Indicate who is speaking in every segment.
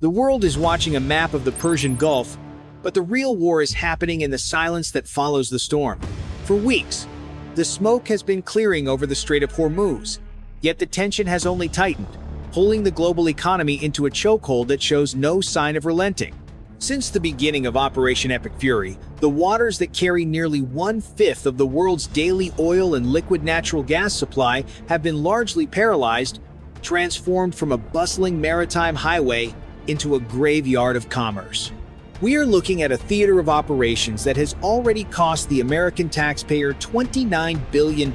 Speaker 1: The world is watching a map of the Persian Gulf, but the real war is happening in the silence that follows the storm. For weeks, the smoke has been clearing over the Strait of Hormuz, yet the tension has only tightened, pulling the global economy into a chokehold that shows no sign of relenting. Since the beginning of Operation Epic Fury, the waters that carry nearly 1/5 of the world's daily oil and liquid natural gas supply have been largely paralyzed, transformed from a bustling maritime highway into a graveyard of commerce. We are looking at a theater of operations that has already cost the American taxpayer $29 billion,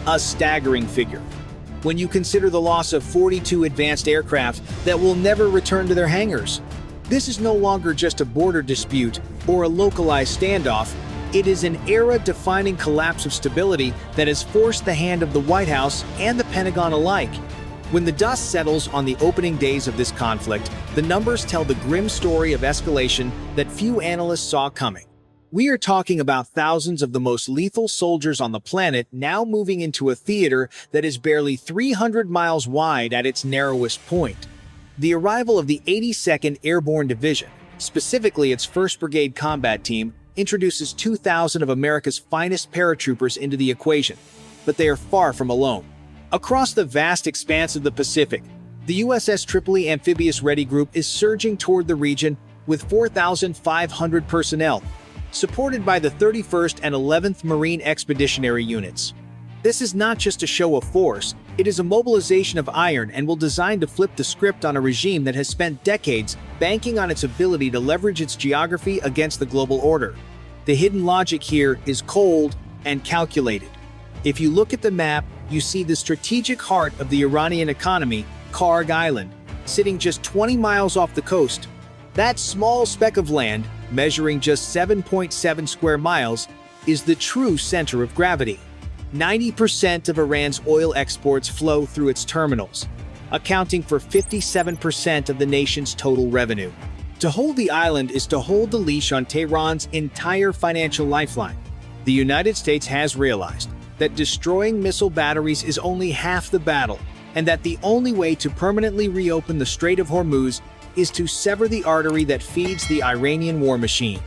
Speaker 1: a staggering figure. When you consider the loss of 42 advanced aircraft that will never return to their hangars, this is no longer just a border dispute or a localized standoff. It is an era-defining collapse of stability that has forced the hand of the White House and the Pentagon alike. When the dust settles on the opening days of this conflict, the numbers tell the grim story of escalation that few analysts saw coming. We are talking about thousands of the most lethal soldiers on the planet now moving into a theater that is barely 300 miles wide at its narrowest point. The arrival of the 82nd Airborne Division, specifically its 1st Brigade Combat Team, introduces 2,000 of America's finest paratroopers into the equation, but they are far from alone. Across the vast expanse of the Pacific, the USS Tripoli Amphibious Ready Group is surging toward the region with 4,500 personnel, supported by the 31st and 11th Marine Expeditionary Units. This is not just a show of force, it is a mobilization of iron and will design to flip the script on a regime that has spent decades banking on its ability to leverage its geography against the global order. The hidden logic here is cold and calculated. If you look at the map, you see the strategic heart of the Iranian economy, Karg Island, sitting just 20 miles off the coast. That small speck of land, measuring just 7.7 square miles, is the true center of gravity. 90% of Iran's oil exports flow through its terminals, accounting for 57% of the nation's total revenue. To hold the island is to hold the leash on Tehran's entire financial lifeline. The United States has realized that destroying missile batteries is only half the battle, and that the only way to permanently reopen the Strait of Hormuz is to sever the artery that feeds the Iranian war machine.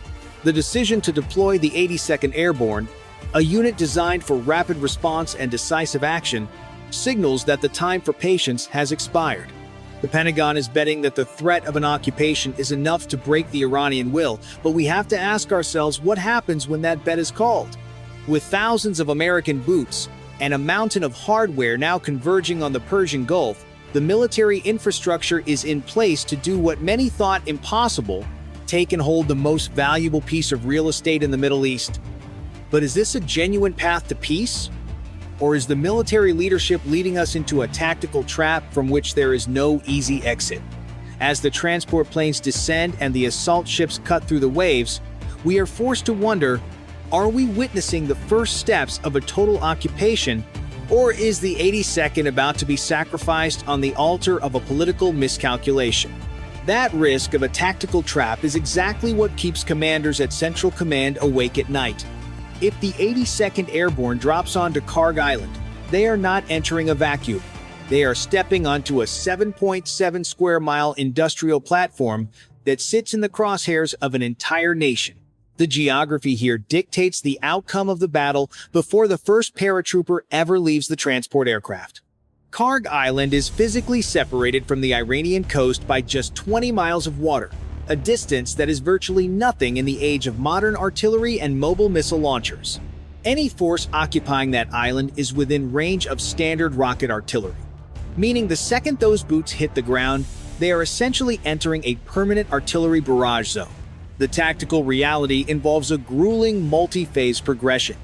Speaker 1: The decision to deploy the 82nd Airborne, a unit designed for rapid response and decisive action, signals that the time for patience has expired. The Pentagon is betting that the threat of an occupation is enough to break the Iranian will, but we have to ask ourselves what happens when that bet is called. With thousands of American boots and a mountain of hardware now converging on the Persian Gulf, the military infrastructure is in place to do what many thought impossible: take and hold the most valuable piece of real estate in the Middle East. But is this a genuine path to peace? Or is the military leadership leading us into a tactical trap from which there is no easy exit? As the transport planes descend and the assault ships cut through the waves, we are forced to wonder, are we witnessing the first steps of a total occupation, or is the 82nd about to be sacrificed on the altar of a political miscalculation? That risk of a tactical trap is exactly what keeps commanders at Central Command awake at night. If the 82nd Airborne drops onto Karg Island, they are not entering a vacuum. They are stepping onto a 7.7 square mile industrial platform that sits in the crosshairs of an entire nation. The geography here dictates the outcome of the battle before the first paratrooper ever leaves the transport aircraft. Karg Island is physically separated from the Iranian coast by just 20 miles of water, a distance that is virtually nothing in the age of modern artillery and mobile missile launchers. Any force occupying that island is within range of standard rocket artillery, meaning the second those boots hit the ground, they are essentially entering a permanent artillery barrage zone. The tactical reality involves a grueling multi-phase progression.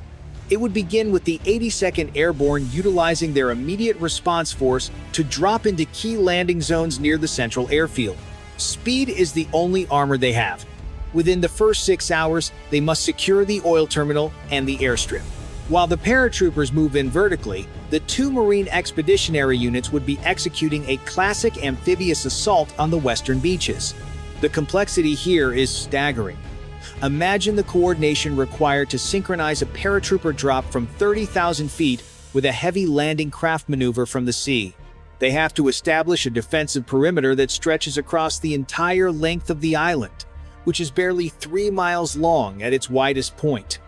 Speaker 1: It would begin with the 82nd Airborne utilizing their immediate response force to drop into key landing zones near the central airfield. Speed is the only armor they have. Within the first 6 hours, they must secure the oil terminal and the airstrip. While the paratroopers move in vertically, the 2 Marine Expeditionary Units would be executing a classic amphibious assault on the western beaches. The complexity here is staggering. Imagine the coordination required to synchronize a paratrooper drop from 30,000 feet with a heavy landing craft maneuver from the sea. They have to establish a defensive perimeter that stretches across the entire length of the island, which is barely 3 miles long at its widest point.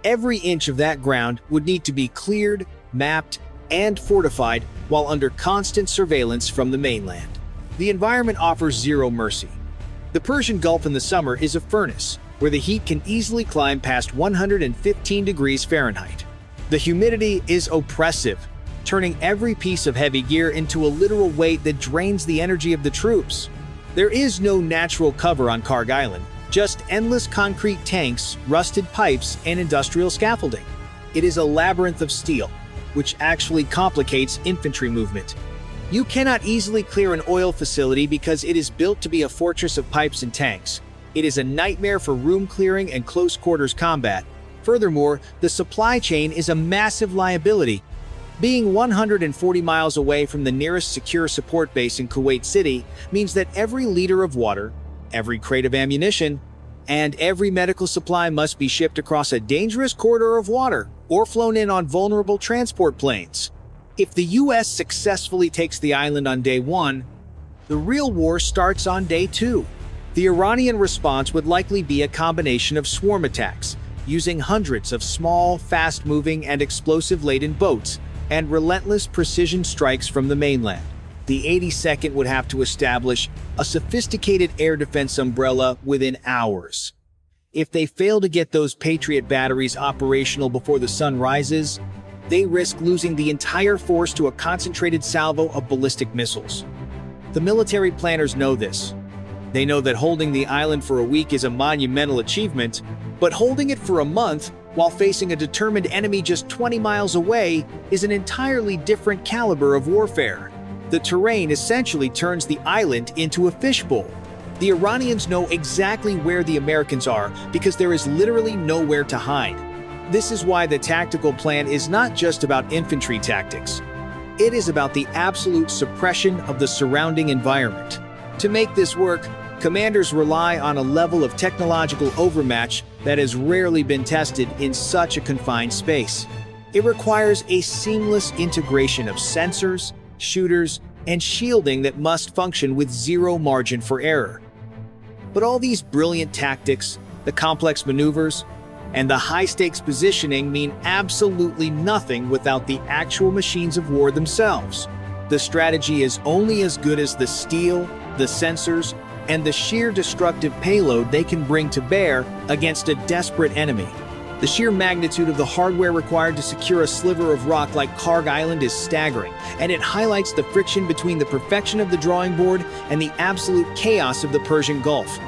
Speaker 1: Every inch of that ground would need to be cleared, mapped, and fortified while under constant surveillance from the mainland. The environment offers zero mercy. The Persian Gulf in the summer is a furnace, where the heat can easily climb past 115 degrees Fahrenheit. The humidity is oppressive, turning every piece of heavy gear into a literal weight that drains the energy of the troops. There is no natural cover on Karg Island, just endless concrete tanks, rusted pipes, and industrial scaffolding. It is a labyrinth of steel, which actually complicates infantry movement. You cannot easily clear an oil facility because it is built to be a fortress of pipes and tanks. It is a nightmare for room clearing and close quarters combat. Furthermore, the supply chain is a massive liability. Being 140 miles away from the nearest secure support base in Kuwait City means that every liter of water, every crate of ammunition, and every medical supply must be shipped across a dangerous corridor of water or flown in on vulnerable transport planes. If the US successfully takes the island on day 1, the real war starts on day 2. The Iranian response would likely be a combination of swarm attacks, using hundreds of small, fast-moving, and explosive-laden boats, and relentless precision strikes from the mainland. The 82nd would have to establish a sophisticated air defense umbrella within hours. If they fail to get those Patriot batteries operational before the sun rises, they risk losing the entire force to a concentrated salvo of ballistic missiles. The military planners know this. They know that holding the island for a week is a monumental achievement, but holding it for a month while facing a determined enemy just 20 miles away is an entirely different caliber of warfare. The terrain essentially turns the island into a fishbowl. The Iranians know exactly where the Americans are because there is literally nowhere to hide. This is why the tactical plan is not just about infantry tactics. It is about the absolute suppression of the surrounding environment. To make this work, commanders rely on a level of technological overmatch that has rarely been tested in such a confined space. It requires a seamless integration of sensors, shooters, and shielding that must function with zero margin for error. But all these brilliant tactics, the complex maneuvers, and the high-stakes positioning mean absolutely nothing without the actual machines of war themselves. The strategy is only as good as the steel, the sensors, and the sheer destructive payload they can bring to bear against a desperate enemy. The sheer magnitude of the hardware required to secure a sliver of rock like Karg Island is staggering, and it highlights the friction between the perfection of the drawing board and the absolute chaos of the Persian Gulf.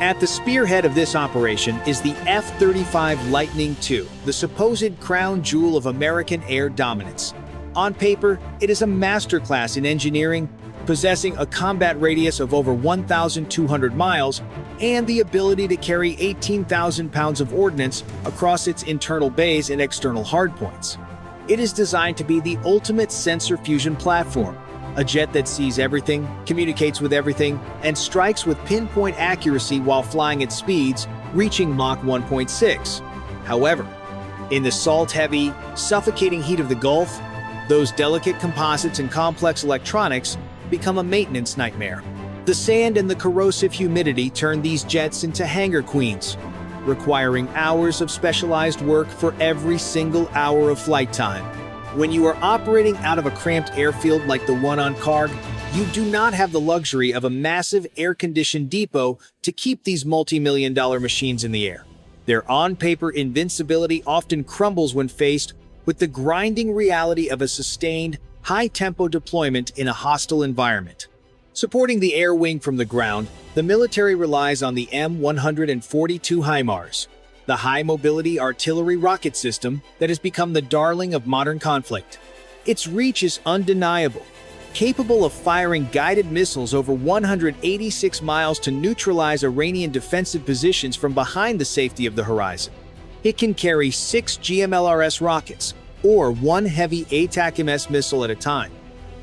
Speaker 1: At the spearhead of this operation is the F-35 Lightning II, the supposed crown jewel of American air dominance. On paper, it is a masterclass in engineering, possessing a combat radius of over 1,200 miles and the ability to carry 18,000 pounds of ordnance across its internal bays and external hardpoints. It is designed to be the ultimate sensor fusion platform, a jet that sees everything, communicates with everything, and strikes with pinpoint accuracy while flying at speeds reaching Mach 1.6. However, in the salt-heavy, suffocating heat of the Gulf, those delicate composites and complex electronics become a maintenance nightmare. The sand and the corrosive humidity turn these jets into hangar queens, requiring hours of specialized work for every single hour of flight time. When you are operating out of a cramped airfield like the one on Karg, you do not have the luxury of a massive air-conditioned depot to keep these multi-million-dollar machines in the air. Their on-paper invincibility often crumbles when faced with the grinding reality of a sustained, high-tempo deployment in a hostile environment. Supporting the air wing from the ground, the military relies on the M142 HIMARS, the high-mobility artillery rocket system that has become the darling of modern conflict. Its reach is undeniable, capable of firing guided missiles over 186 miles to neutralize Iranian defensive positions from behind the safety of the horizon. It can carry 6 GMLRS rockets, or 1 heavy ATACMS missile at a time,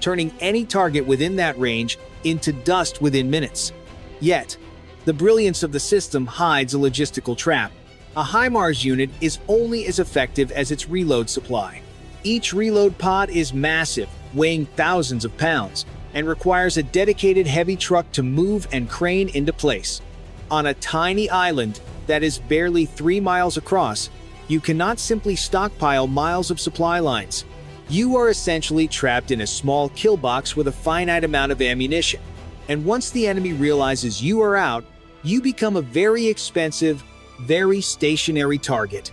Speaker 1: turning any target within that range into dust within minutes. Yet, the brilliance of the system hides a logistical trap. A HIMARS unit is only as effective as its reload supply. Each reload pod is massive, weighing thousands of pounds, and requires a dedicated heavy truck to move and crane into place. On a tiny island that is barely 3 miles across, you cannot simply stockpile miles of supply lines. You are essentially trapped in a small kill box with a finite amount of ammunition. And once the enemy realizes you are out, you become a very expensive, very stationary target.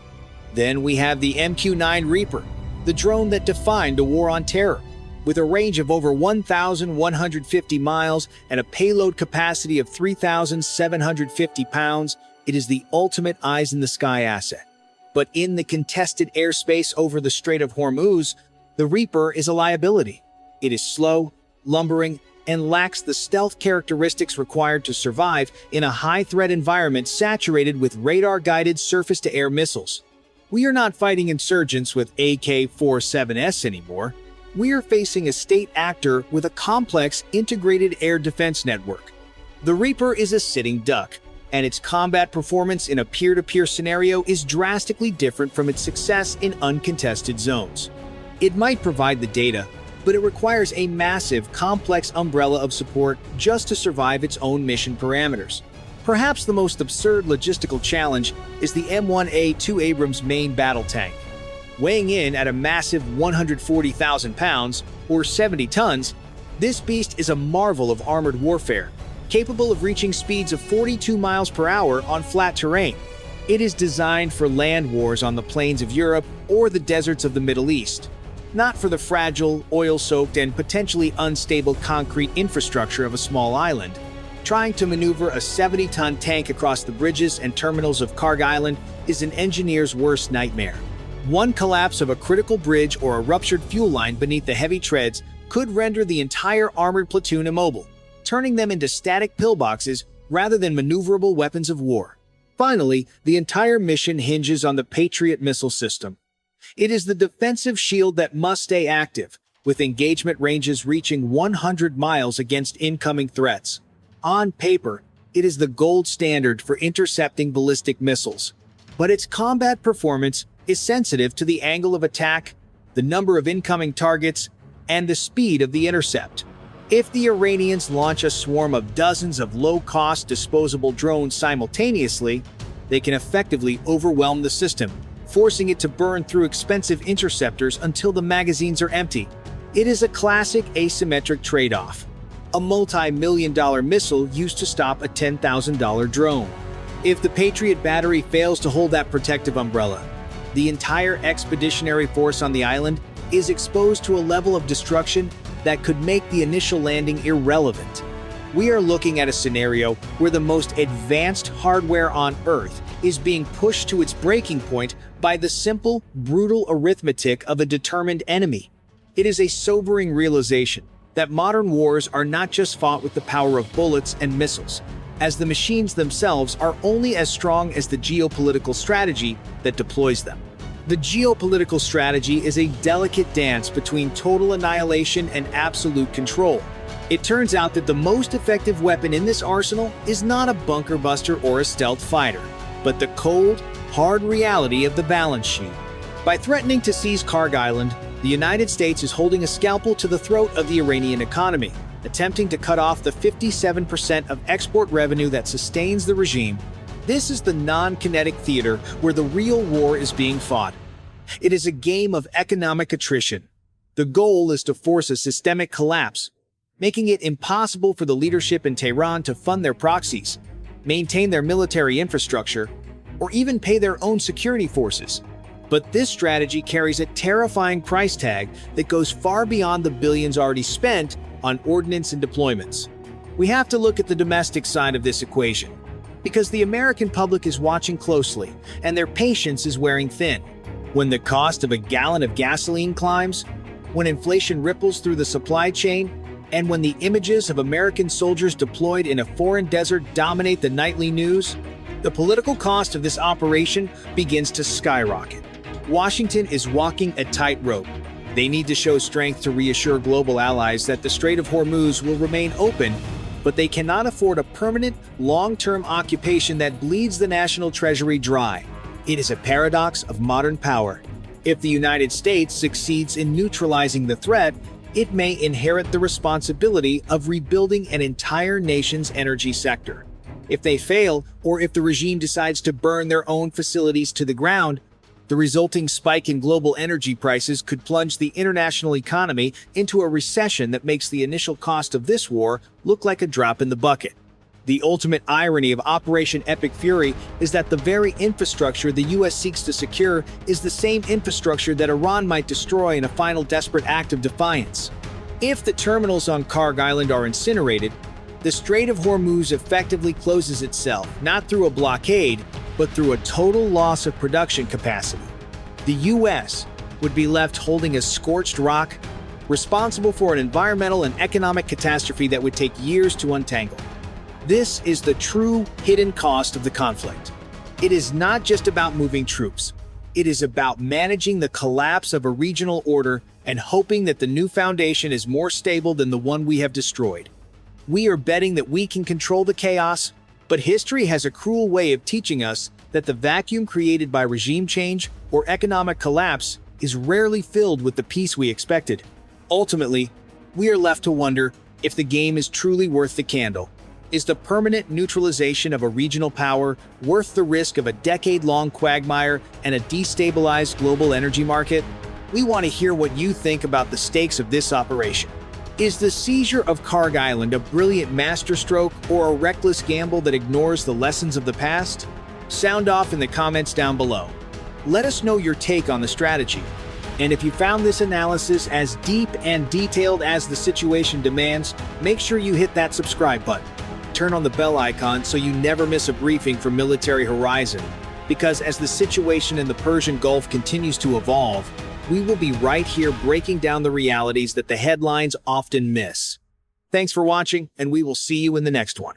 Speaker 1: Then we have the MQ-9 Reaper, the drone that defined a war on terror. With a range of over 1,150 miles and a payload capacity of 3,750 pounds, it is the ultimate eyes-in-the-sky asset. But in the contested airspace over the Strait of Hormuz, the Reaper is a liability. It is slow, lumbering, and lacks the stealth characteristics required to survive in a high-threat environment saturated with radar-guided surface-to-air missiles. We are not fighting insurgents with AK-47s anymore. We are facing a state actor with a complex, integrated air defense network. The Reaper is a sitting duck, and its combat performance in a peer-to-peer scenario is drastically different from its success in uncontested zones. It might provide the data, but it requires a massive, complex umbrella of support just to survive its own mission parameters. Perhaps the most absurd logistical challenge is the M1A2 Abrams main battle tank. Weighing in at a massive 140,000 pounds, or 70 tons, this beast is a marvel of armored warfare, capable of reaching speeds of 42 miles per hour on flat terrain. It is designed for land wars on the plains of Europe or the deserts of the Middle East, not for the fragile, oil-soaked, and potentially unstable concrete infrastructure of a small island. Trying to maneuver a 70-ton tank across the bridges and terminals of Karg Island is an engineer's worst nightmare. One collapse of a critical bridge or a ruptured fuel line beneath the heavy treads could render the entire armored platoon immobile, turning them into static pillboxes rather than maneuverable weapons of war. Finally, the entire mission hinges on the Patriot missile system. It is the defensive shield that must stay active, with engagement ranges reaching 100 miles against incoming threats. On paper, it is the gold standard for intercepting ballistic missiles, but its combat performance is sensitive to the angle of attack, the number of incoming targets, and the speed of the intercept. If the Iranians launch a swarm of dozens of low-cost disposable drones simultaneously, they can effectively overwhelm the system, forcing it to burn through expensive interceptors until the magazines are empty. It is a classic asymmetric trade-off, a multi-million-dollar missile used to stop a $10,000 drone. If the Patriot battery fails to hold that protective umbrella, the entire expeditionary force on the island is exposed to a level of destruction that could make the initial landing irrelevant. We are looking at a scenario where the most advanced hardware on Earth is being pushed to its breaking point by the simple, brutal arithmetic of a determined enemy. It is a sobering realization that modern wars are not just fought with the power of bullets and missiles, as the machines themselves are only as strong as the geopolitical strategy that deploys them. The geopolitical strategy is a delicate dance between total annihilation and absolute control. It turns out that the most effective weapon in this arsenal is not a bunker buster or a stealth fighter, but the cold, hard reality of the balance sheet. By threatening to seize Karg Island, the United States is holding a scalpel to the throat of the Iranian economy, attempting to cut off the 57% of export revenue that sustains the regime. This is the non-kinetic theater where the real war is being fought. It is a game of economic attrition. The goal is to force a systemic collapse, making it impossible for the leadership in Tehran to fund their proxies, maintain their military infrastructure, or even pay their own security forces. But this strategy carries a terrifying price tag that goes far beyond the billions already spent on ordnance and deployments. We have to look at the domestic side of this equation, because the American public is watching closely, and their patience is wearing thin. When the cost of a gallon of gasoline climbs, when inflation ripples through the supply chain, and when the images of American soldiers deployed in a foreign desert dominate the nightly news, the political cost of this operation begins to skyrocket. Washington is walking a tightrope. They need to show strength to reassure global allies that the Strait of Hormuz will remain open, but they cannot afford a permanent, long-term occupation that bleeds the national treasury dry. It is a paradox of modern power. If the United States succeeds in neutralizing the threat, it may inherit the responsibility of rebuilding an entire nation's energy sector. If they fail, or if the regime decides to burn their own facilities to the ground, the resulting spike in global energy prices could plunge the international economy into a recession that makes the initial cost of this war look like a drop in the bucket. The ultimate irony of Operation Epic Fury is that the very infrastructure the US seeks to secure is the same infrastructure that Iran might destroy in a final desperate act of defiance. If the terminals on Karg Island are incinerated, the Strait of Hormuz effectively closes itself, not through a blockade, but through a total loss of production capacity. The US would be left holding a scorched rock, responsible for an environmental and economic catastrophe that would take years to untangle. This is the true hidden cost of the conflict. It is not just about moving troops. It is about managing the collapse of a regional order and hoping that the new foundation is more stable than the one we have destroyed. We are betting that we can control the chaos, but history has a cruel way of teaching us that the vacuum created by regime change or economic collapse is rarely filled with the peace we expected. Ultimately, we are left to wonder if the game is truly worth the candle. Is the permanent neutralization of a regional power worth the risk of a decade-long quagmire and a destabilized global energy market? We want to hear what you think about the stakes of this operation. Is the seizure of Karg Island a brilliant masterstroke or a reckless gamble that ignores the lessons of the past? Sound off in the comments down below. Let us know your take on the strategy. And if you found this analysis as deep and detailed as the situation demands, make sure you hit that subscribe button. Turn on the bell icon so you never miss a briefing from Military Horizon, because as the situation in the Persian Gulf continues to evolve, we will be right here breaking down the realities that the headlines often miss. Thanks for watching, and we will see you in the next one.